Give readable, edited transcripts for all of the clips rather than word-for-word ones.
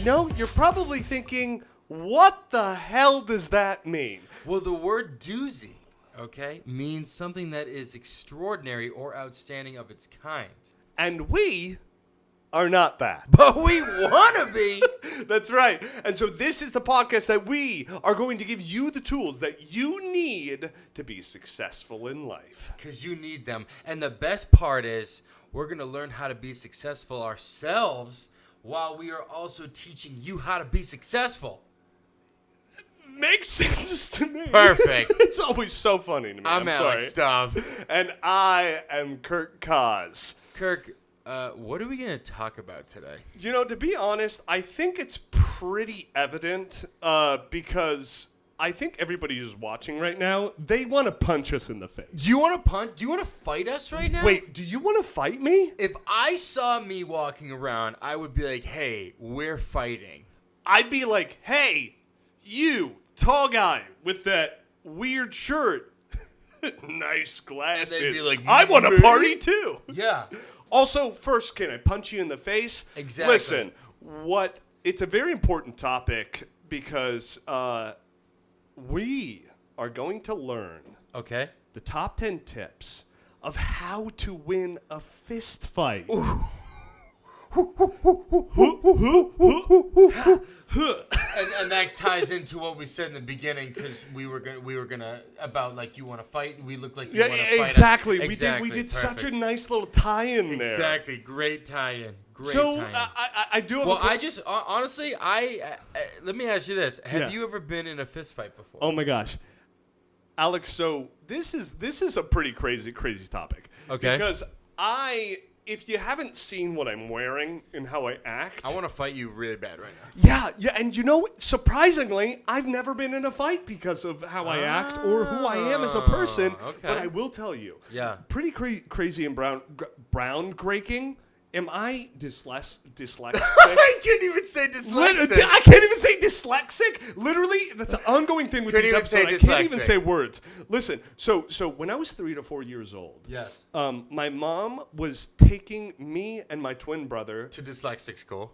know, you're probably thinking, what the hell does that mean? Well, the word doozy, okay, means something that is extraordinary or outstanding of its kind. And we are not that. But we want to be. That's right. And so this is the podcast that we are going to give you the tools that you need to be successful in life. Because you need them. And the best part is we're going to learn how to be successful ourselves while we are also teaching you how to be successful. Makes sense to me. Perfect. It's always so funny to me. I'm Alex Staub. And I am Kirk Koz. Kirk, what are we going to talk about today? You know, to be honest, I think it's pretty evident because I think everybody who's watching right now, they want to punch us in the face. Do you want to punch? Do you want to fight us right now? Wait, do you want to fight me? If I saw me walking around, I would be like, hey, we're fighting. I'd be like, hey, you, tall guy with that weird shirt. Nice glasses. And they'd be like, I want to party too. Yeah. Also, first, can I punch you in the face? Exactly. Listen, it's a very important topic because we are going to learn the top 10 tips of how to win a fist fight. And that ties into what we said in the beginning because we were gonna about like you want to fight. We look like you want to fight. Exactly. Exactly. We did Perfect. such a nice little tie-in there. Exactly. Great tie-in. I do have. Well, I just honestly, let me ask you this: Have you ever been in a fist fight before? Oh my gosh, Alex. So this is a pretty crazy topic. Okay. Because if you haven't seen what I'm wearing and how I act, I want to fight you really bad right now. Yeah, and you know, surprisingly, I've never been in a fight because of how I act or who I am as a person. Okay. But I will tell you, pretty crazy and groundbreaking. Am I dyslexic? I can't even say dyslexic. I can't even say dyslexic. Literally, that's an ongoing thing with these episodes. I can't even say words. Listen, so when I was 3 to 4 years old, yes, my mom was taking me and my twin brother to dyslexic school.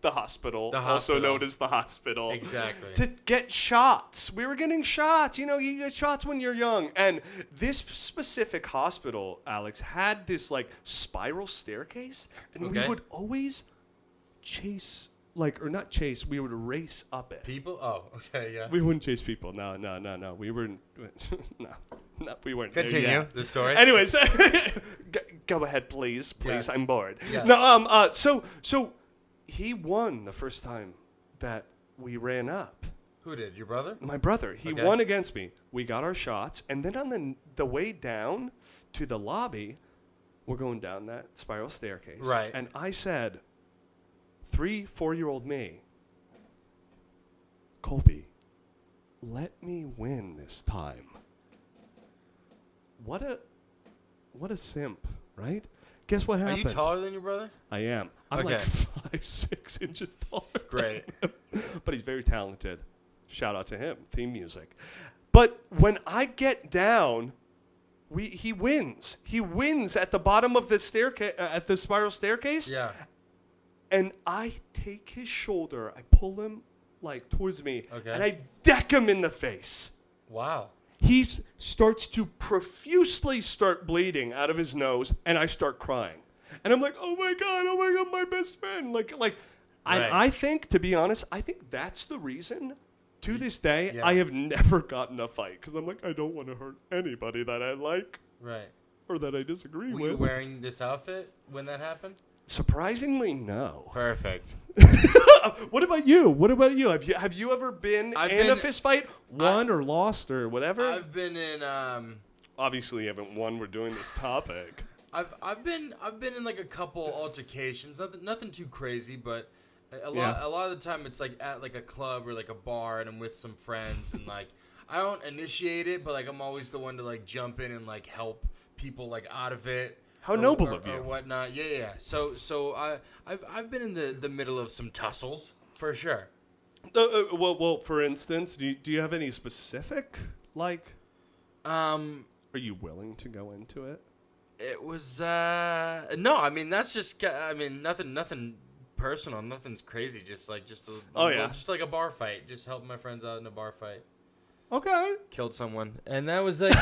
The hospital, also known as the hospital. Exactly. To get shots. We were getting shots. You know, you get shots when you're young. And this specific hospital, Alex, had this, like, spiral staircase. And we would always chase, or not chase, we would race up it. People? Oh, okay, yeah. We wouldn't chase people. No. We were, no, we weren't. Continue the story. Anyways, go ahead, please. Please, yes. I'm bored. Yes. No, so he won the first time that we ran up. Who did? Your brother? My brother. He won against me. We got our shots. And then on the way down to the lobby, we're going down that spiral staircase. Right. And I said, 4-year-old me, Colby, let me win this time. What a simp, right? Guess what happened? Are you taller than your brother? I am. I'm like 5'6" inches taller. Great. But he's very talented. Shout out to him. Theme music. But when I get down, he wins. He wins at the bottom of the staircase, at the spiral staircase. Yeah. And I take his shoulder, I pull him towards me, and I deck him in the face. Wow. He starts to profusely start bleeding out of his nose, and I start crying. And I'm like, oh my God, my best friend. I think, to be honest, I think that's the reason, to this day, I have never gotten a fight. Because I'm like, I don't want to hurt anybody that I like. Right. Or that I disagree with. Were you wearing this outfit when that happened? Surprisingly, no. Perfect. What about you? Have you ever been in a fist fight, won or lost or whatever? I've been in. Obviously, you haven't won. We're doing this topic. I've been in like a couple altercations. Nothing too crazy, but a lot of the time it's like at like a club or like a bar, and I'm with some friends, and like I don't initiate it, but like I'm always the one to like jump in and like help people like out of it. How noble of you. Or whatnot. Yeah. So I've been in the middle of some tussles, for sure. Well, for instance, do you have any specific, are you willing to go into it? It was, no, I mean, that's just, nothing personal. Nothing's crazy. Just like just like a bar fight. Just helping my friends out in a bar fight. Okay. Killed someone, and that was like,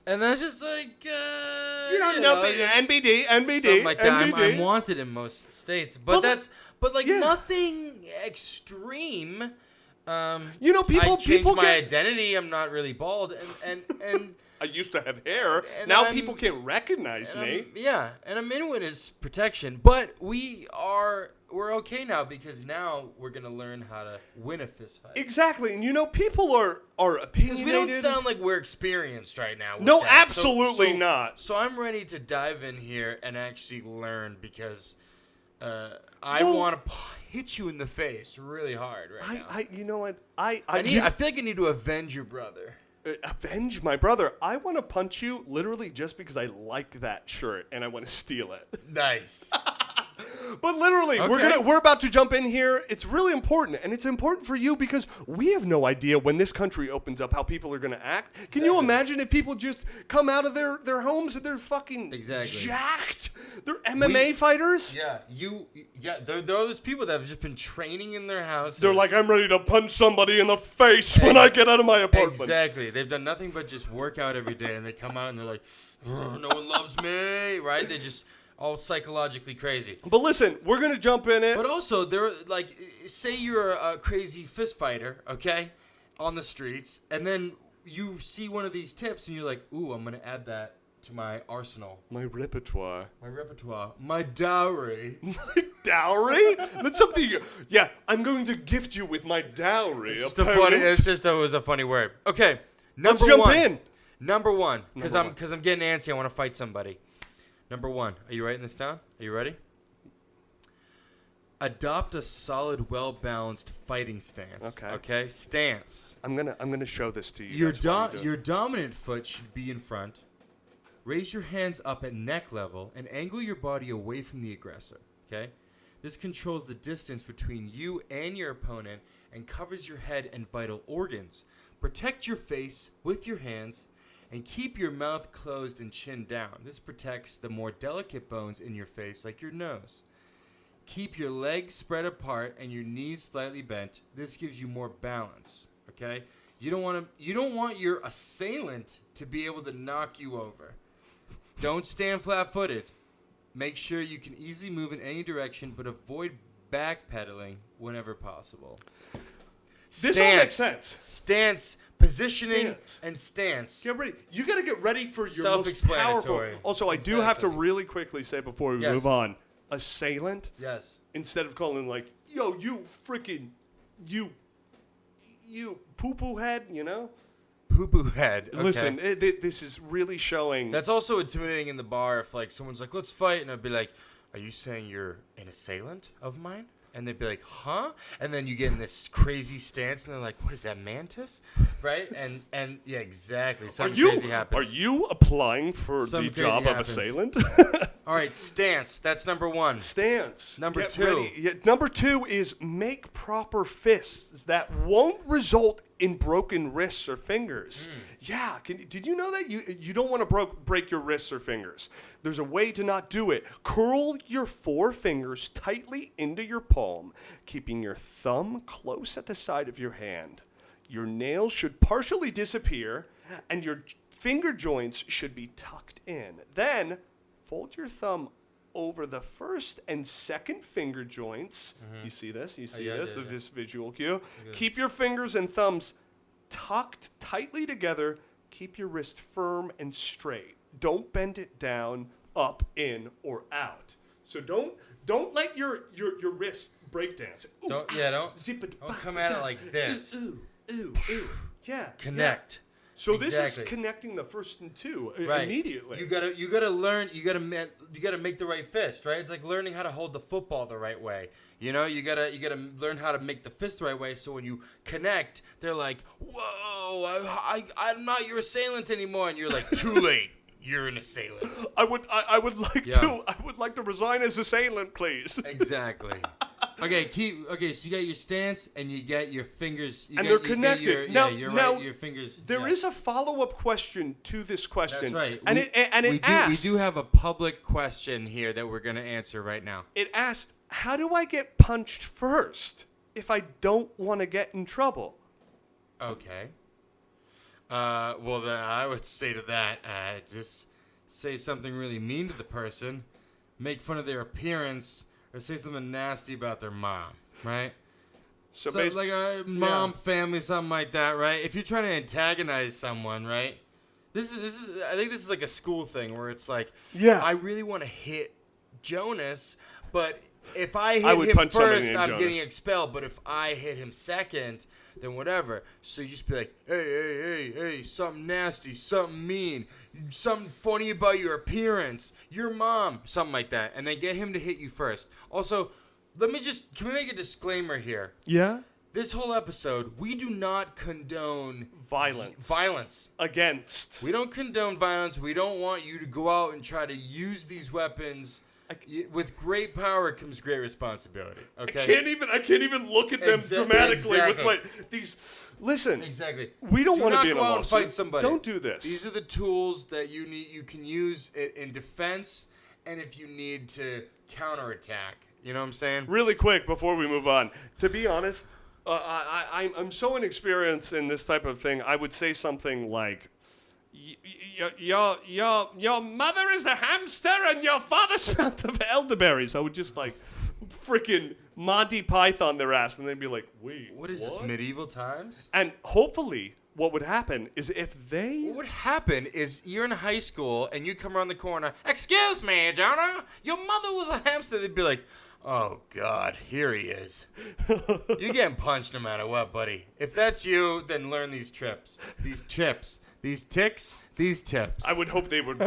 and that's just like, NBD. Something like that. I'm wanted in most states, but nothing extreme. People I changed my get identity. I'm not really bald, and I used to have hair. Now people can't recognize me. And I'm in witness protection, but we're okay now because now we're gonna learn how to win a fist fight. Exactly, and people are opinionated. Because we don't sound like we're experienced right now. No, absolutely not. So I'm ready to dive in here and actually learn because I want to hit you in the face really hard right now. You know what? I feel like I need to avenge your brother. Avenge my brother. I want to punch you literally just because I like that shirt and I want to steal it. Nice. But literally, we're about to jump in here. It's really important, and it's important for you because we have no idea when this country opens up how people are going to act. Can you imagine if people just come out of their homes and they're fucking jacked? They're MMA fighters? Yeah. There are those people that have just been training in their house. They're like, I'm ready to punch somebody in the face when I get out of my apartment. Exactly. They've done nothing but just work out every day, and they come out and they're like, no one loves me, right? They just all psychologically crazy. But listen, we're going to jump in it. But also, they're like, say you're a crazy fist fighter, okay, on the streets, and then you see one of these tips, and you're like, ooh, I'm going to add that to my arsenal. My repertoire. My dowry. My dowry? That's something I'm going to gift you with my dowry. It was a funny word. Okay, let's jump in. Number one, because I'm getting antsy. I want to fight somebody. Number one, are you writing this down? Are you ready? Adopt a solid, well-balanced fighting stance. Okay. Stance. I'm gonna show this to you. Your dominant foot should be in front. Raise your hands up at neck level and angle your body away from the aggressor. Okay. This controls the distance between you and your opponent and covers your head and vital organs. Protect your face with your hands. And keep your mouth closed and chin down. This protects the more delicate bones in your face, like your nose. Keep your legs spread apart and your knees slightly bent. This gives you more balance. Okay? You don't want your assailant to be able to knock you over. Don't stand flat-footed. Make sure you can easily move in any direction, but avoid backpedaling whenever possible. This all makes sense. Stance. Positioning and stance. Get ready. You got to get ready for your most powerful. Also, I do have to really quickly say before we move on, assailant. Yes. Instead of calling like, yo, you freaking, you poo-poo head, Poo-poo head. Okay. Listen, this is really showing. That's also intimidating in the bar if like someone's like, let's fight, and I'd be like, are you saying you're an assailant of mine? And they'd be like, huh? And then you get in this crazy stance, and they're like, what is that, mantis? Right? And yeah, exactly. Something crazy happens. Are you applying for the job of assailant? All right, stance. That's number one. Stance. Number two. Number two is make proper fists that won't result in broken wrists or fingers. Yeah. Did you know that? You don't want to break your wrists or fingers. There's a way to not do it. Curl your four fingers tightly into your palm, keeping your thumb close at the side of your hand. Your nails should partially disappear, and your finger joints should be tucked in. Then, fold your thumb over the first and second finger joints. You see this? This visual cue. Keep your fingers and thumbs tucked tightly together. Keep your wrist firm and straight. Don't bend it down, up, in, or out. So don't let your wrist break dance. Ooh, don't zip it. Don't come at it like this. Ooh. Yeah. Connect. Yeah. So this is connecting the first and two immediately. You gotta learn. You gotta make the right fist, right? It's like learning how to hold the football the right way. You gotta learn how to make the fist the right way. So when you connect, they're like, "Whoa, I'm not your assailant anymore," and you're like, "Too late. You're an assailant." I would like to resign as assailant, please. Exactly. Okay, so you got your stance and you got your fingers. They're connected. Now, your fingers. There is a follow-up question to this question. That's right. And it asked. We do have a public question here that we're going to answer right now. It asked, how do I get punched first if I don't want to get in trouble? Okay. Well, then I would say to that, just say something really mean to the person, make fun of their appearance, or say something nasty about their mom, right? So like a mom, family, something like that, right? If you're trying to antagonize someone, right? This is. I think this is like a school thing where it's like, I really want to hit Jonas, but if I hit him first, I'm getting expelled. But if I hit him second, then whatever. So you just be like, hey, something nasty, something mean, something funny about your appearance, your mom, something like that. And then get him to hit you first. Also, can we make a disclaimer here? Yeah? This whole episode, we do not condone violence. Against. We don't condone violence. We don't want you to go out and try to use these weapons. With great power comes great responsibility. Okay. I can't even look at them dramatically with these. Listen. Exactly. We don't want to be in a lawsuit. And fight somebody. Don't do this. These are the tools that you can use in defense, and if you need to counterattack. You know what I'm saying? Really quick before we move on. To be honest, I'm so inexperienced in this type of thing. I would say something like, Your mother is a hamster and your father smelt of elderberries. I would just like freaking Monty Python their ass, and they'd be like, wait, what is this, medieval times? And hopefully what would happen is What would happen is you're in high school and you come around the corner, excuse me, Jonah, your mother was a hamster. They'd be like, oh, God, here he is. You're getting punched no matter what, buddy. If that's you, then learn these tips. These tips. I would hope they would.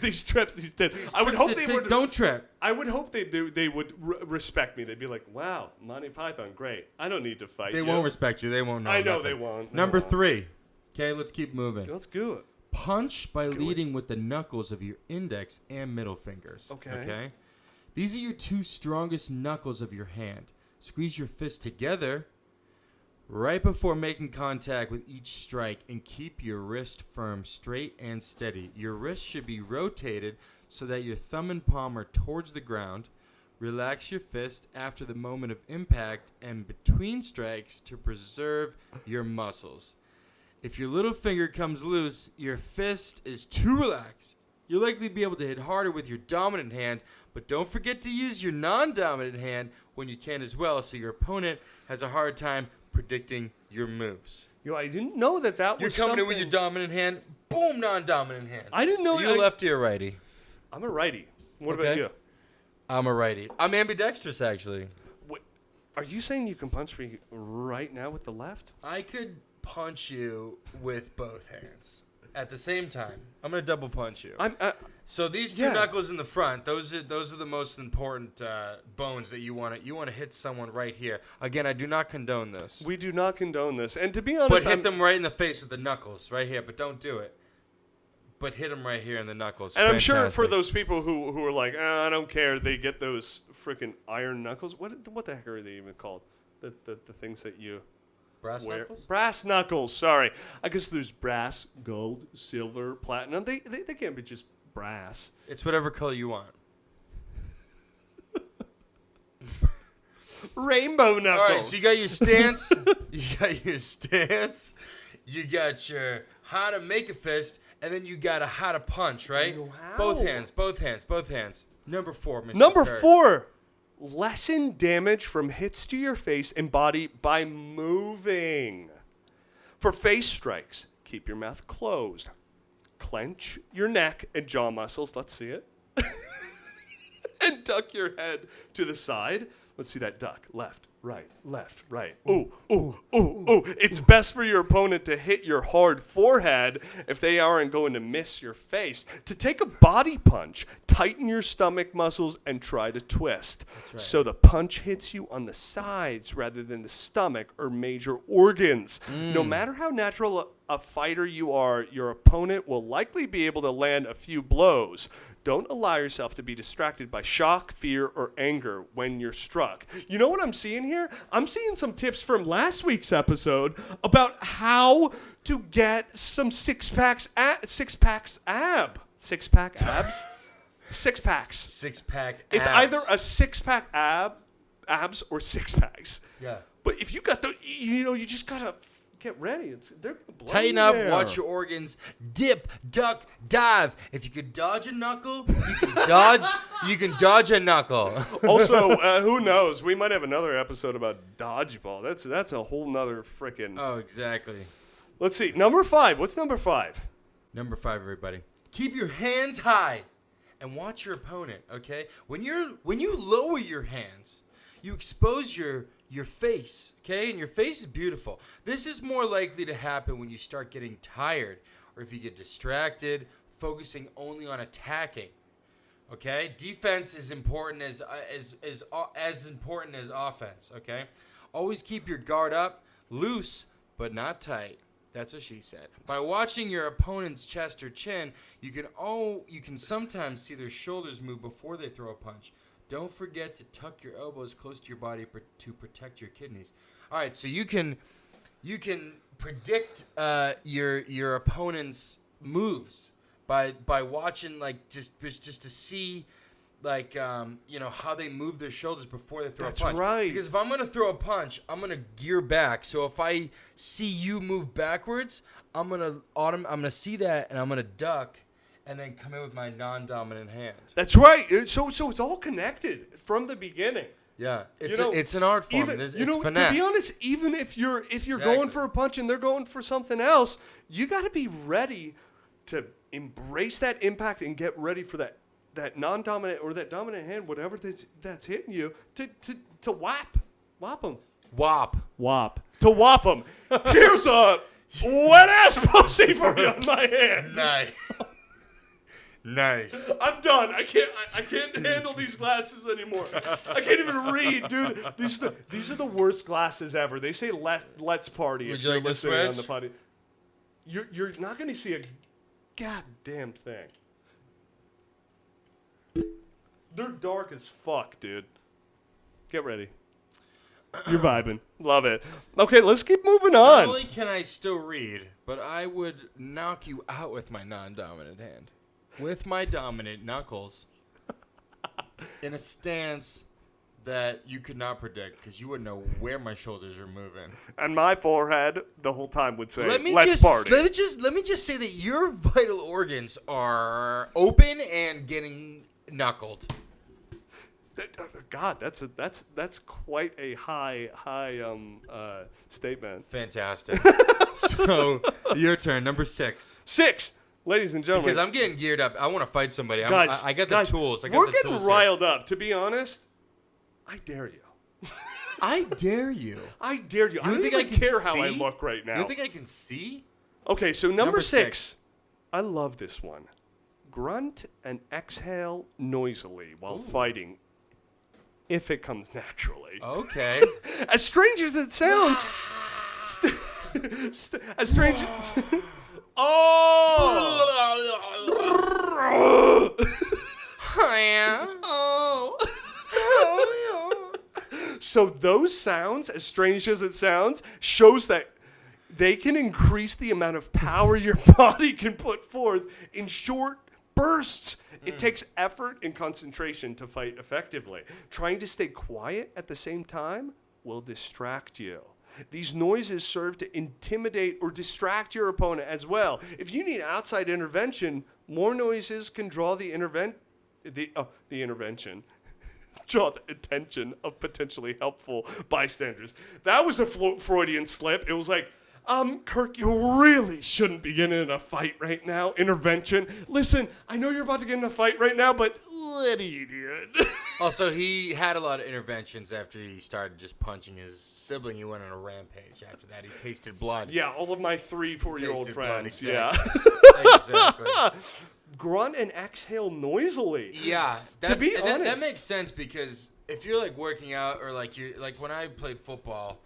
These tips. I would hope they would. Don't trip. I would hope they would respect me. They'd be like, wow, Monty Python, great. I don't need to fight They won't respect you. They won't know. I know nothing. they won't. Number 3. Okay, let's keep moving. Let's do it. Punch by leading with the knuckles of your index and middle fingers. Okay. These are your 2 strongest knuckles of your hand. Squeeze your fists together right before making contact with each strike and keep your wrist firm, straight, and steady. Your wrist should be rotated so that your thumb and palm are towards the ground. Relax your fist after the moment of impact and between strikes to preserve your muscles. If your little finger comes loose, your fist is too relaxed. You'll likely be able to hit harder with your dominant hand, but don't forget to use your non-dominant hand when you can as well, so your opponent has a hard time predicting your moves. I didn't know that was You're coming in with your dominant hand, boom, non-dominant hand. I didn't know. Are you a lefty or righty? I'm a righty. What about you? I'm a righty. I'm ambidextrous, actually. What, are you saying you can punch me right now with the left? I could punch you with both hands at the same time. I'm gonna double punch you. So these 2 knuckles in the front, those are the most important bones that you want to hit someone right here. Again, I do not condone this. We do not condone this, and to be honest, but hit them right in the face with the knuckles right here. But don't do it. But hit them right here in the knuckles. And I'm sure for those people who are like, I don't care, they get those freaking iron knuckles. What the heck are they even called? The things that you brass knuckles? Brass knuckles. Sorry, I guess there's brass, gold, silver, platinum. They can't be just brass. It's whatever color you want. Rainbow knuckles. All right, so you got your stance. You got your how to make a fist, and then you got a how to punch, right? Both hands. Number 4, Mr. Number Kirk. 4. Lessen damage from hits to your face and body by moving. For face strikes, keep your mouth closed. Clench your neck and jaw muscles. Let's see it. And duck your head to the side. Let's see that duck. Left, right. Ooh. It's best for your opponent to hit your hard forehead if they aren't going to miss your face. To take a body punch, tighten your stomach muscles and try to twist. That's right. So the punch hits you on the sides rather than the stomach or major organs. No matter how natural a fighter you are, your opponent will likely be able to land a few blows. Don't allow yourself to be distracted by shock, fear, or anger when you're struck. You know what I'm seeing here? I'm seeing some tips from last week's episode about how to get some six-pack abs. Six-pack abs? Six packs. Six-pack abs. It's either a six-pack abs or six packs. Yeah. But if you got you just gotta get ready. They're gonna blow Tighten you up, there. watch your organs, dip, duck, dive. If you could dodge a knuckle, you can dodge a knuckle. Also, who knows? We might have another episode about dodgeball. That's a whole nother freaking. Oh, exactly. Let's see. Number 5. What's number 5? Number 5, everybody. Keep your hands high and watch your opponent, okay? When you lower your hands, you expose your face, okay? And your face is beautiful. This is more likely to happen when you start getting tired or if you get distracted, focusing only on attacking. Okay? Defense is important as important as offense, okay? Always keep your guard up, loose, but not tight. That's what she said. By watching your opponent's chest or chin, you can sometimes see their shoulders move before they throw a punch. Don't forget to tuck your elbows close to your body to protect your kidneys. All right, so you can predict your opponent's moves by watching, like, just to see, like, how they move their shoulders before they throw a punch. That's right. Because if I'm gonna throw a punch, I'm gonna gear back. So if I see you move backwards, I'm gonna see that and I'm gonna duck. And then come in with my non-dominant hand. That's right. So it's all connected from the beginning. Yeah, it's an art form. It's finesse. To be honest, even if you're going for a punch and they're going for something else, you got to be ready to embrace that impact and get ready for that non-dominant or that dominant hand, whatever that's hitting you, to whap them. Whop. To whop them. Here's a wet ass pussy for you on my hand. Nice. Nice. I'm done. I can't handle these glasses anymore. I can't even read, dude. These are the worst glasses ever. They say let's party. Would if you you're like to listening switch? on the potty. You're not going to see a goddamn thing. They're dark as fuck, dude. Get ready. You're vibing. Love it. Okay, let's keep moving on. Not only can I still read, but I would knock you out with my non-dominant hand. With my dominant knuckles in a stance that you could not predict because you wouldn't know where my shoulders are moving. And my forehead the whole time would say, let's party. Let me just say that your vital organs are open and getting knuckled. God, that's quite a high statement. Fantastic. So, your turn, number 6. 6. Ladies and gentlemen. Because I'm getting geared up. I want to fight somebody. Guys, I got the tools. We're getting riled up. To be honest, I dare you. I dare you. I dare you. I don't even care how I look right now. You don't think I can see? Okay, so number 6. I love this one. Grunt and exhale noisily while fighting, if it comes naturally. Okay. As strange as it sounds... as strange... So those sounds, as strange as it sounds, shows that they can increase the amount of power your body can put forth in short bursts. It takes effort and concentration to fight effectively. Trying to stay quiet at the same time will distract you. These noises serve to intimidate or distract your opponent as well. If you need outside intervention, more noises can draw the intervention. Draw the attention of potentially helpful bystanders. That was a Freudian slip. It was like, Kirk, you really shouldn't be getting in a fight right now. Intervention. Listen, I know you're about to get in a fight right now, but what are you doing? Also, he had a lot of interventions after he started just punching his sibling. He went on a rampage after that. He tasted blood. Yeah, all of my 3-4-year-old friends. Blood, exactly. Yeah. Exactly. Grunt and exhale noisily. Yeah, to be honest, that makes sense because if you're like working out or like when I played football,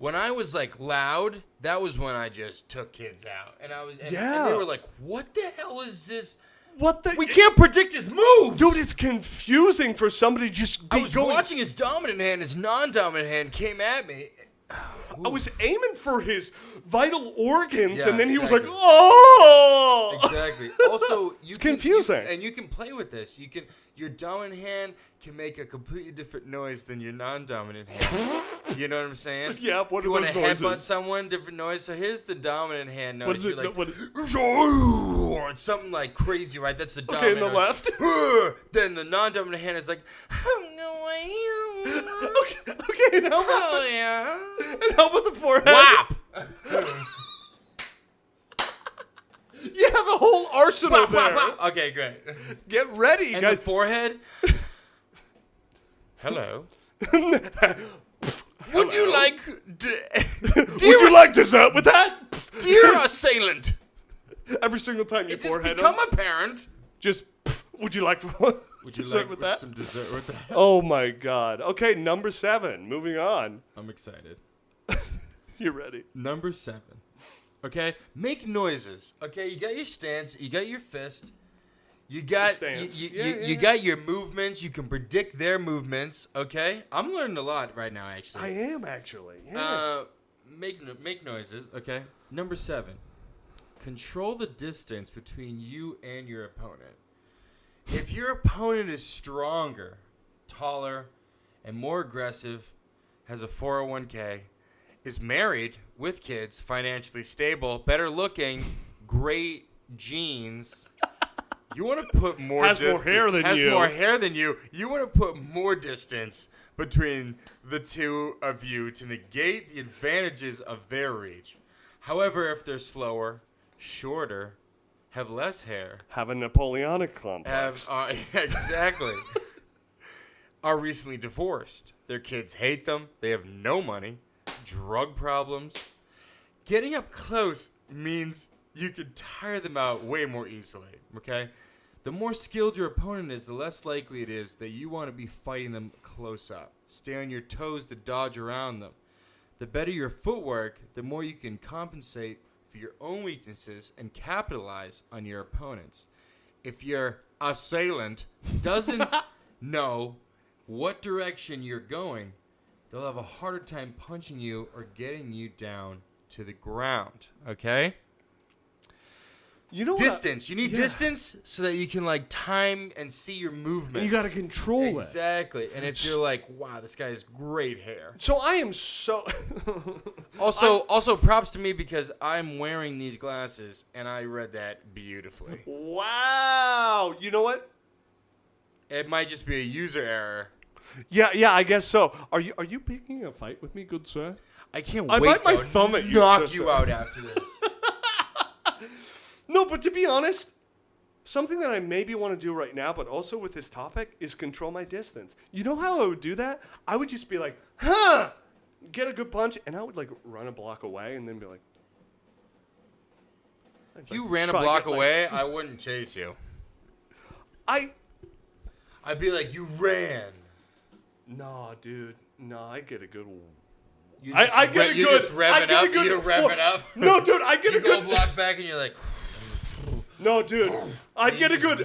When I was like loud, that was when I just took kids out, and and they were like, "What the hell is this? We can't predict his moves, dude. It's confusing for somebody just. I was watching his dominant hand, his non-dominant hand came at me. I was aiming for his vital organs, and then he was exactly. like, "Oh!" Exactly. Also, it's confusing. And you can play with this. Your dominant hand can make a completely different noise than your non-dominant hand. You know what I'm saying? Yeah. What if you are want those to noises? headbutt someone, different noise. So here's the dominant hand noise. What is it? It's something like crazy, right? That's the Okay, dominant. in the noise. left. Then the non-dominant hand is like, okay. And how about the forehead? Whap! You have a whole arsenal Whap, there. whap, whap. Okay, great. Get ready, And guys. the forehead. Hello. Would you like, Would you like dessert with that? dear assailant? Every single time you It just forehead become him, apparent. just would you like dessert with that? some dessert with that? Oh my God. Okay, number 7. Moving on. I'm excited. You ready? Number 7. Okay, make noises. Okay, you got your stance, you got your fist, you got Stance. you got your movements. You can predict their movements. Okay, I'm learning a lot right now. Actually, I am actually. Yeah. Make noises. Okay, number 7. Control the distance between you and your opponent. If your opponent is stronger, taller, and more aggressive, has a 401k, is married with kids, financially stable, better looking, great genes. You want to put more Has more hair than you. Has more hair than you. You want to put more distance between the two of you to negate the advantages of their reach. However, if they're slower, shorter, have less hair, have a Napoleonic complex. exactly, are recently divorced. Their kids hate them. They have no money. Drug problems. Getting up close means you can tire them out way more easily, okay? The more skilled your opponent is, the less likely it is that you want to be fighting them close up. Stay on your toes to dodge around them. The better your footwork, the more you can compensate for your own weaknesses and capitalize on your opponents. If your assailant doesn't know what direction you're going, they'll have a harder time punching you or getting you down to the ground. Okay? You know distance. You need distance so that you can like time and see your movement. You got to control it. Exactly. And if you're like, wow, this guy has great hair. So I am so. Also, props to me because I'm wearing these glasses and I read that beautifully. Wow. You know what? It might just be a user error. Yeah, I guess so. Are you picking a fight with me, good sir? I can't I wait bite my to thumb at you, knock you out after this. No, but to be honest, something that I maybe want to do right now, but also with this topic, is control my distance. You know how I would do that? I would just be like, huh! Get a good punch, and I would like run a block away and then be like... If you ran a block away, I wouldn't chase you. I'd be like, you ran. No, dude. No, I get a good one. You just rev it up? You don't rev it up? No, dude, I get a good... You go block back and you're like... No, dude, I'd get a good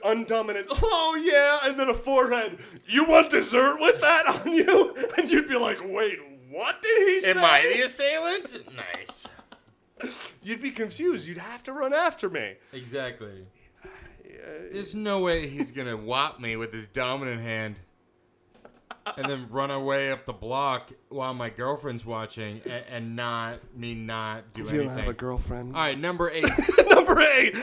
undominant, oh yeah, and then a forehead. You want dessert with that on you? And you'd be like, wait, what did he say? Am I the assailant? Nice. You'd be confused. You'd have to run after me. Exactly. There's no way he's going to whop me with his dominant hand and then run away up the block while my girlfriend's watching and not do anything. You don't have a girlfriend. All right, number 8. Number 8.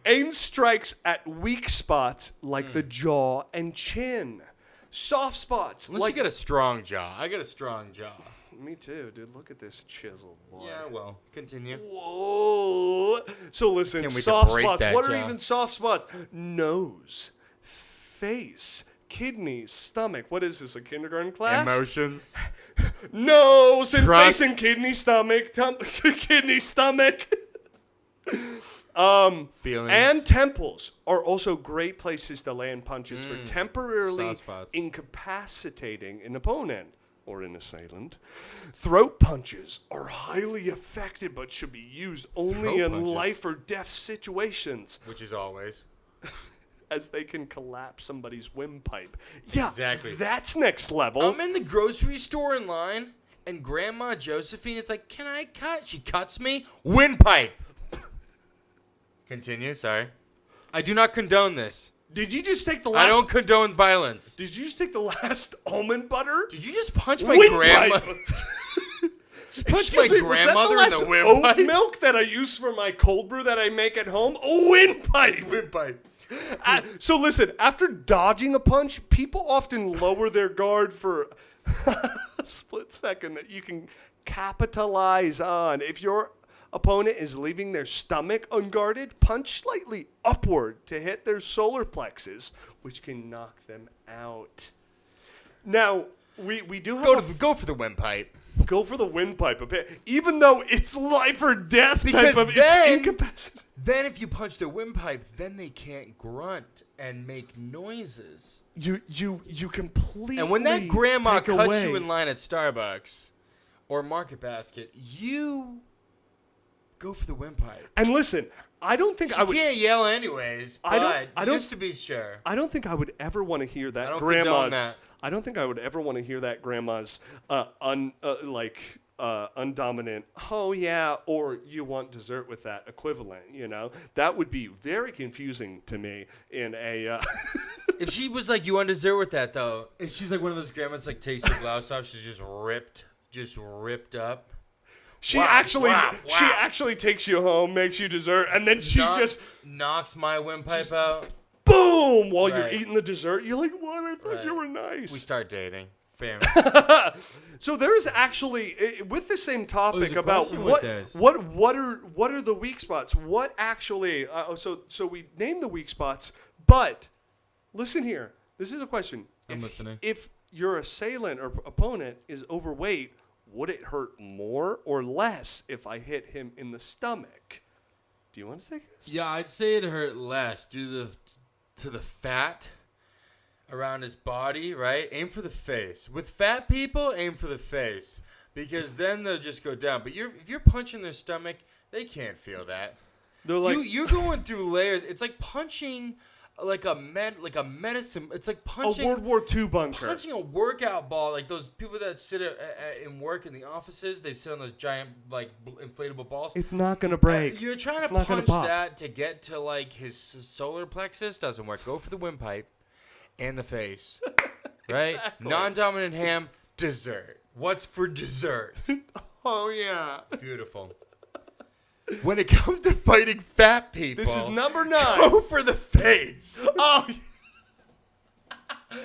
Aim strikes at weak spots like the jaw and chin. Soft spots. Unless you got a strong jaw. I got a strong jaw. Me too, dude. Look at this chisel, boy. Yeah, well, continue. Whoa. So listen, Can't wait to soft break spots. that What are jaw. even soft spots? Nose, face, kidneys, stomach. What is this, a kindergarten class? Emotions. Nose and Trust. face and kidney, stomach, kidney, stomach. Feelings. And temples are also great places to land punches for temporarily Soft spots. incapacitating an opponent. or an assailant. Throat punches are highly effective but should be used only in life or death situations. Which is always. As they can collapse somebody's windpipe. Yeah, exactly. That's next level. I'm in the grocery store in line, and Grandma Josephine is like, "Can I cut?" She cuts me. Windpipe. Continue, sorry. I do not condone this. Did you just take the last... I don't condone violence. Did you just take the last almond butter? Did you just punch my windpipe. grandma? Punch my grandmother in the windpipe? Oat milk that I use for my cold brew that I make at home? A windpipe. Windpipe. So listen, after dodging a punch, people often lower their guard for a split second that you can capitalize on. If your opponent is leaving their stomach unguarded, punch slightly upward to hit their solar plexus, which can knock them out. Now, we do have go for the windpipe. Go for the windpipe a bit, even though it's life or death because type of then, it's incapacity. Then if you punch the windpipe, then they can't grunt and make noises. You completely And when that grandma take cuts away. you in line at Starbucks or Market Basket, you go for the windpipe. And listen, I don't think she I would. can't yell anyways. I don't. Just to be sure. I don't think I would ever want to hear that I don't grandma's. condone that. I don't think I would ever want to hear that grandma's undominant. Oh yeah, or you want dessert with that equivalent. You know, that would be very confusing to me in a. If she was like, "You want dessert with that though," and she's like one of those grandmas like takes her blouse off, she's just ripped up. She actually takes you home, makes you dessert, and then she just knocks my windpipe out. Boom! While you're eating the dessert, you're like, "What? I thought you were nice." We start dating. Family. So there's actually with the same topic about what are the weak spots? What actually? So we name the weak spots, but listen here. This is a question. I'm listening. If your assailant or opponent is overweight, would it hurt more or less if I hit him in the stomach? Do you want to take this? Yeah, I'd say it hurt less due to the fat around his body, right? Aim for the face. With fat people, aim for the face because then they'll just go down. But if you're punching their stomach, they can't feel that. They're like you're going through layers. It's like punching like a medicine. It's like punching a World War II bunker. Punching a workout ball, like those people that sit and work in the offices. They sit on those giant like inflatable balls. It's not gonna break. You're trying to punch that to get to like his solar plexus. Doesn't work. Go for the windpipe and the face, right? Exactly. Non-dominant ham, dessert. What's for dessert? Oh yeah, beautiful. When it comes to fighting fat people, this is number 9. Go for the face. Oh, because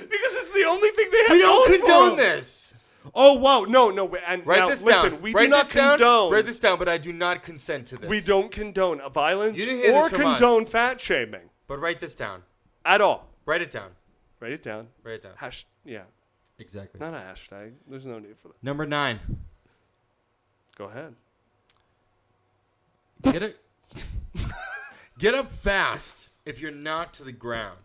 it's the only thing they have. We don't condone this. Oh wow, no, and write now this listen, down. we write do not this down. condone. Write this down, but I do not consent to this. We don't condone violence You didn't hear or this from condone fat shaming But write this down. at all. Write it down. Write it down. Write it down. Yeah, Exactly. not a hashtag. There's no need for that. Number 9. Go ahead. Get up fast if you're not to the ground.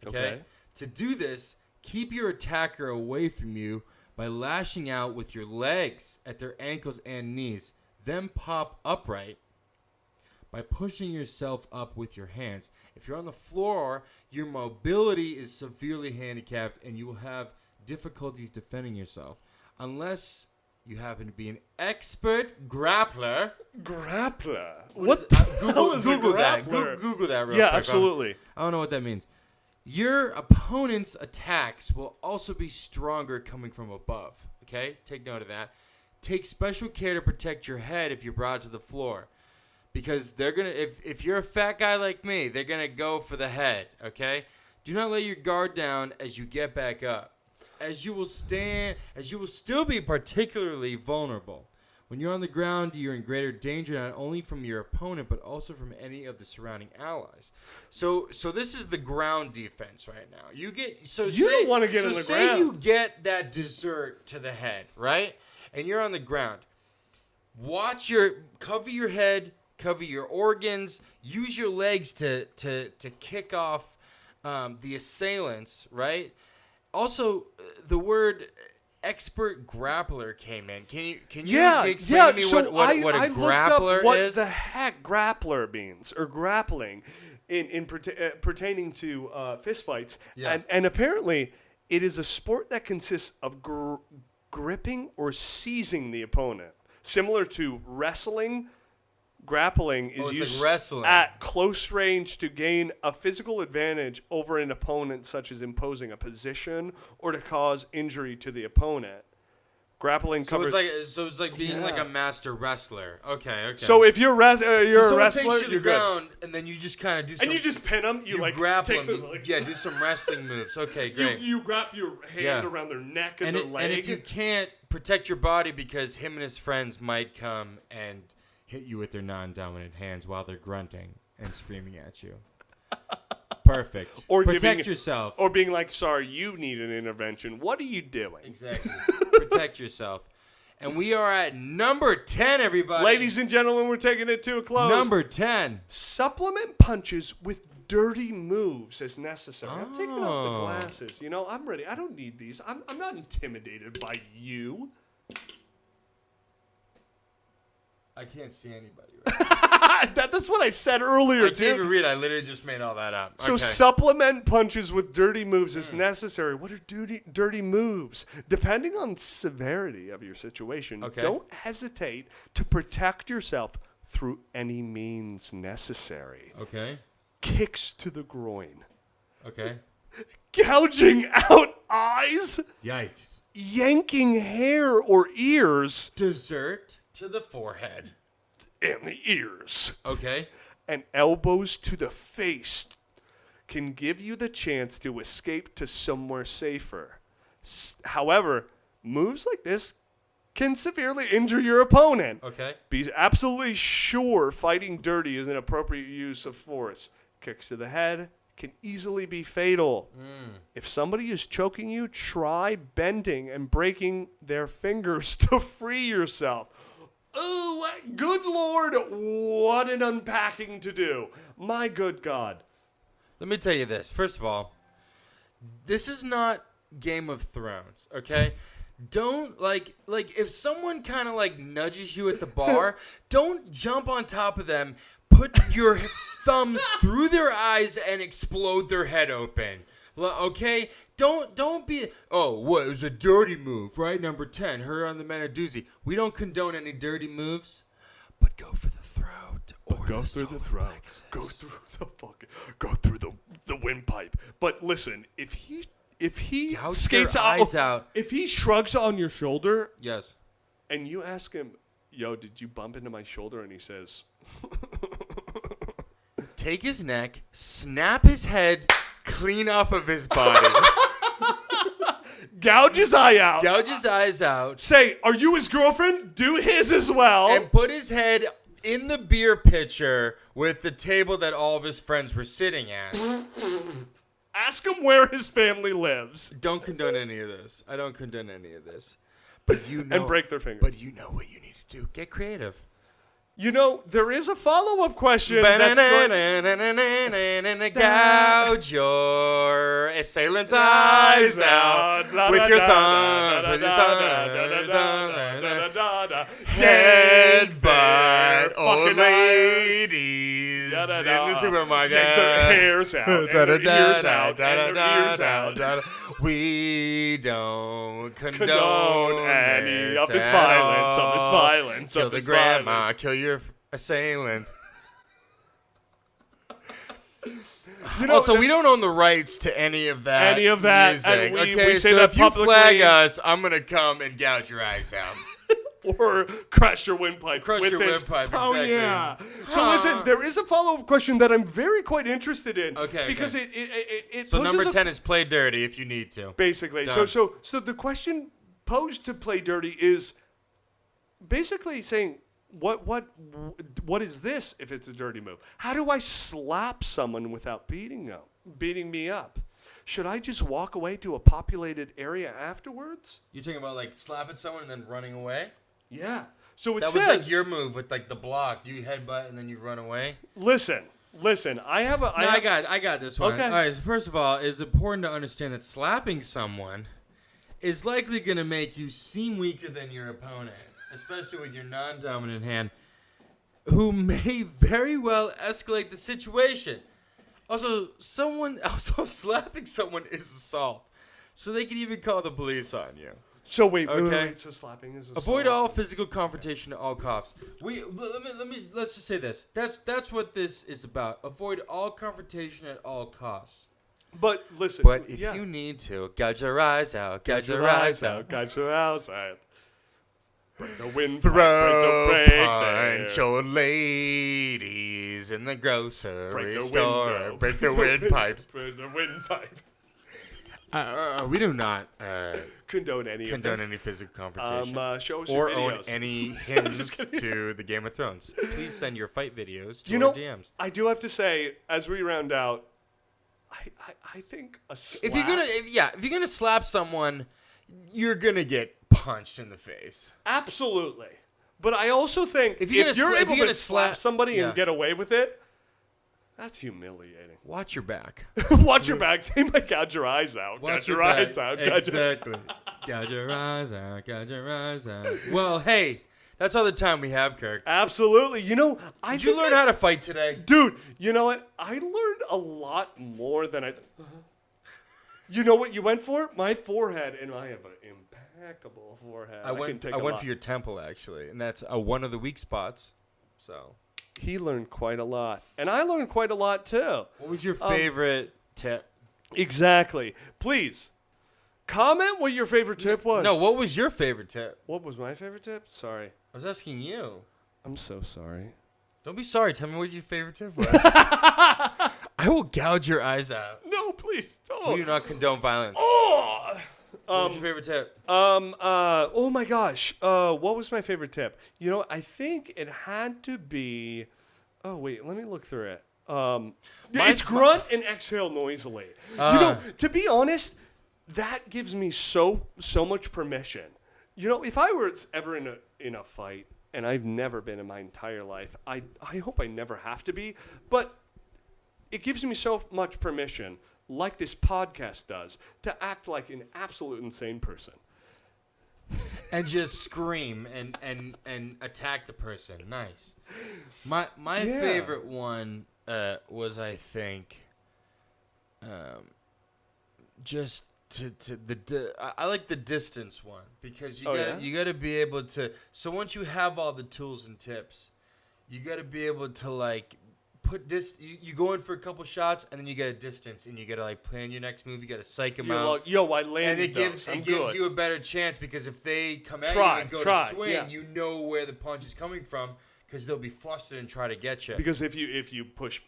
Okay. To do this, keep your attacker away from you by lashing out with your legs at their ankles and knees. Then pop upright by pushing yourself up with your hands. If you're on the floor, your mobility is severely handicapped and you will have difficulties defending yourself. Unless you happen to be an expert grappler. Grappler? What the hell is Google a that. grappler? Google that real Yeah, quick. absolutely. I don't know what that means. Your opponent's attacks will also be stronger coming from above. Okay? Take note of that. Take special care to protect your head if you're brought to the floor. Because they're going to, if you're a fat guy like me, they're going to go for the head. Okay? Do not let your guard down as you get back up. As you will still be particularly vulnerable. When you're on the ground, you're in greater danger not only from your opponent, but also from any of the surrounding allies. So this is the ground defense right now. You don't want to get in the ground. Say you get that dessert to the head, right? And you're on the ground. Cover your head, cover your organs, use your legs to kick off the assailants, right? Also, the word expert grappler came in. Can you explain to me what a I grappler up what is? the heck grappler means, or grappling, in pertaining to fistfights. Yeah. And apparently it is a sport that consists of gripping or seizing the opponent. Similar to wrestling, grappling is used like wrestling. At close range to gain a physical advantage over an opponent, such as imposing a position or to cause injury to the opponent. Grappling covers. So it's like being like a master wrestler. Okay. So if you're a wrestler, takes you to the you're ground, good. and then you just kind of do. And you just pin them. You like grapple take them. Do some wrestling moves. Okay, great. You wrap your hand around their neck and their leg. And if you can't protect your body because him and his friends might come and hit you with their non-dominant hands while they're grunting and screaming at you. Perfect. Or protect yourself. Or being like, sorry, you need an intervention. What are you doing? Exactly. Protect yourself. And we are at number 10, everybody. Ladies and gentlemen, we're taking it to a close. Number 10. Supplement punches with dirty moves as necessary. I'm taking off the glasses. I'm ready. I don't need these. I'm not intimidated by you. I can't see anybody right now. That's what I said earlier, I can't even read. I literally just made all that up. So supplement punches with dirty moves as necessary. What are dirty moves? Depending on severity of your situation, don't hesitate to protect yourself through any means necessary. Okay. Kicks to the groin. Okay. Gouging out eyes. Yikes. Yanking hair or ears. Dessert to the forehead. And the ears. Okay. And elbows to the face can give you the chance to escape to somewhere safer. However, moves like this can severely injure your opponent. Okay. Be absolutely sure fighting dirty is an appropriate use of force. Kicks to the head can easily be fatal. If somebody is choking you, try bending and breaking their fingers to free yourself. Oh, good Lord, what an unpacking to do. My good God. Let me tell you this. First of all, this is not Game of Thrones, okay? Don't, if someone kind of, nudges you at the bar, don't jump on top of them, put your thumbs through their eyes, and explode their head open. Okay? Don't be... Oh, what? It was a dirty move, right? Number 10, her on the man of Doozy. We don't condone any dirty moves, but go for the throat. Or go through the throat. Plexus. Go through the windpipe. But listen, if he skates out, if he shrugs on your shoulder... Yes. And you ask him, yo, did you bump into my shoulder? And he says... Take his neck, snap his head clean off of his body. Gouge his eye out. Gouge his eyes out. Say, are you his girlfriend? Do his as well. And put his head in the beer pitcher with the table that all of his friends were sitting at. Ask him where his family lives. Don't condone any of this. I don't condone any of this. But you know. And break their fingers. But you know what you need to do. Get creative. There is a follow-up question that's gouge your assailant's eyes out with your thumb. Headbutt old ladies in the supermarket. Get their hairs out, and their ears out, and their ears out. We don't condone any of this violence. Kill the grandma. Kill your assailant. Also, we don't own the rights to any of that. Music. And we okay, say so that if you publicly. flag us, I'm gonna come and gouge your eyes out. Or crush your windpipe. Windpipe, exactly. Oh, yeah. So listen, there is a follow-up question that I'm quite interested in. Okay. Because it So poses number 10 is play dirty if you need to. Basically. Done. So the question posed to play dirty is basically saying, what is this if it's a dirty move? How do I slap someone without beating me up? Should I just walk away to a populated area afterwards? You're talking about slapping someone and then running away? Yeah. So that was your move with the block. You headbutt and then you run away. Listen. I got this one. Okay. All right. So first of all, it's important to understand that slapping someone is likely going to make you seem weaker than your opponent, especially with your non-dominant hand, who may very well escalate the situation. Also, slapping someone is assault, so they can even call the police on you. So wait. So slapping is assault. Avoid all physical confrontation at all costs. Let's just say this. That's what this is about. Avoid all confrontation at all costs. But listen. But if you need to, gouge your eyes out. Gouge your eyes out. Gouge your eyes out. Break the wind. Throw break the punch old ladies in the grocery store. Break the windpipes. Break the windpipe. We do not condone any physical confrontation show us or your own videos. any hymns to the Game of Thrones. Please send your fight videos to our DMs. I do have to say, as we round out, I think a slap. If you're gonna slap someone, you're gonna get punched in the face. Absolutely. But I also think if you're able to slap somebody and get away with it, that's humiliating. Watch your back. Watch your back. They might gouge your eyes out. Gouge your eyes out. Exactly. Gouge your eyes out. Gouge your eyes out. Well, hey, that's all the time we have, Kirk. Absolutely. You know, Did you learn how to fight today? Dude, you know what? I learned a lot more than I... You know what you went for? My forehead, and I have an impeccable forehead. I went for your temple, actually, and that's one of the weak spots, so... He learned quite a lot. And I learned quite a lot, too. What was your favorite tip? Exactly. Please, comment what your favorite tip was. No, what was your favorite tip? What was my favorite tip? Sorry. I was asking you. I'm so sorry. Don't be sorry. Tell me what your favorite tip was. I will gouge your eyes out. No, please don't. We do not condone violence. Oh! What was your favorite tip? Oh my gosh. What was my favorite tip? You know, I think it had to be. Oh wait, let me look through it. It's grunt and exhale noisily. You know, to be honest, that gives me so much permission. You know, if I were ever in a fight, and I've never been in my entire life, I hope I never have to be, but it gives me so much permission, like this podcast does, to act like an absolute insane person. And just scream and attack the person. Nice. My favorite one was, I think, just I like the distance one, because you gotta be able to. So once you have all the tools and tips, you gotta be able to like put this. You go in for a couple shots, and then you get a distance, and you gotta like plan your next move. You gotta psych them out. I landed. And it gives you a better chance, because if they come at you and go to swing, you know where the punch is coming from, because they'll be flustered and try to get you. Because if you push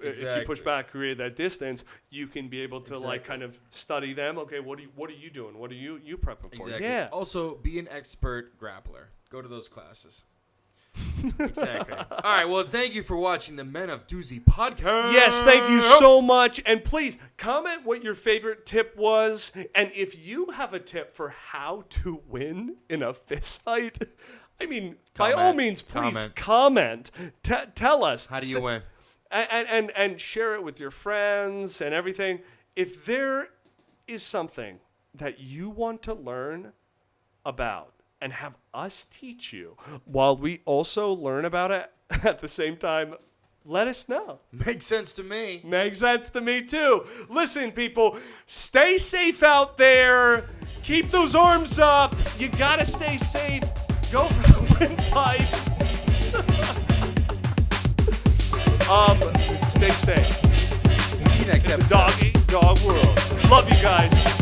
back, create that distance, you can be able to like kind of study them. Okay, what are you doing? What are you prepping for? Exactly. Yeah. Also, be an expert grappler. Go to those classes. Exactly. All right. Well, thank you for watching the Men of Doozy podcast. Yes, thank you so much. And please comment what your favorite tip was, and if you have a tip for how to win in a fist fight. I mean, by all means, please comment. Tell us. How do you win? And share it with your friends and everything. If there is something that you want to learn about and have us teach you while we also learn about it at the same time, let us know. Makes sense to me. Makes sense to me, too. Listen, people, stay safe out there. Keep those arms up. You got to stay safe. Go for the windpipe. Stay safe. See you next episode. It's a dog world. Love you guys.